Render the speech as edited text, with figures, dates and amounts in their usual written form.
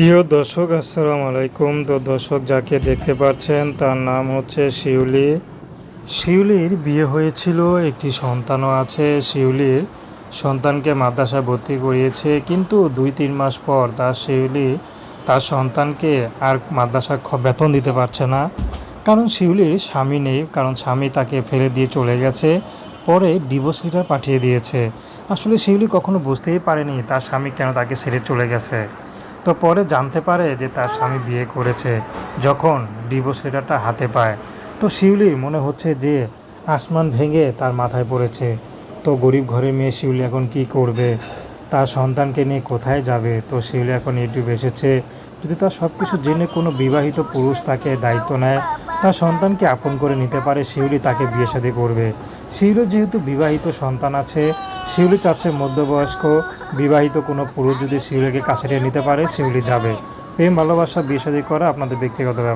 প্রিয় দর্শক, আসসালামু আলাইকুম। তো দর্শক, যাকে দেখতে পাচ্ছেন তার নাম হচ্ছে শিউলি। শিউলির বিয়ে হয়েছিল, একটি সন্তানও আছে। শিউলির সন্তানকে মাদ্রাসায় ভর্তি করিয়েছে, কিন্তু 2-3 মাস পর শিউলি তার সন্তানকে আর মাদ্রাসার বেতন দিতে পারছে না। কারণ শিউলির স্বামী নেই, কারণ স্বামী তাকে ফেলে দিয়ে চলে গেছে। পরে ডিভোর্স লেটার পাঠিয়ে দিয়েছে। আসলে শিউলি কখনো বুঝতেই পারেনি তার স্বামী কেন তাকে ছেড়ে চলে গেছে। তো পরে জানতে পারে যে তার স্বামী বিয়ে করেছে যখন ডিভোর্স লেটারটা হাতে পায়। তো শিউলির মনে হচ্ছে যে আসমান ভেঙে তার মাথায় পড়েছে। তো গরিব ঘরের মেয়ে শিউলি এখন কি করবে, তার সন্তানকে নিয়ে কোথায় যাবে। তো শিউলি এখন ইউটিউবে এসেছে, যদি তার সব কিছু জেনে কোনো বিবাহিত পুরুষ তাকে দায়িত্ব নেয়, তার সন্তানকে আপন করে নিতে পারে, শিউলি তাকে বিয়ে শাদী করবে। শিউলির যেহেতু বিবাহিত সন্তান আছে, শিউলি চাচ্ছে মধ্যবয়স্ক বিবাহিত কোনো পুরুষ যদি শিউলিকে কাছে টেনে নিতে পারে, শিউলি যাবে। প্রেম ভালোবাসা বিয়ে শাদী করা আপনাদের ব্যক্তিগত ব্যাপার।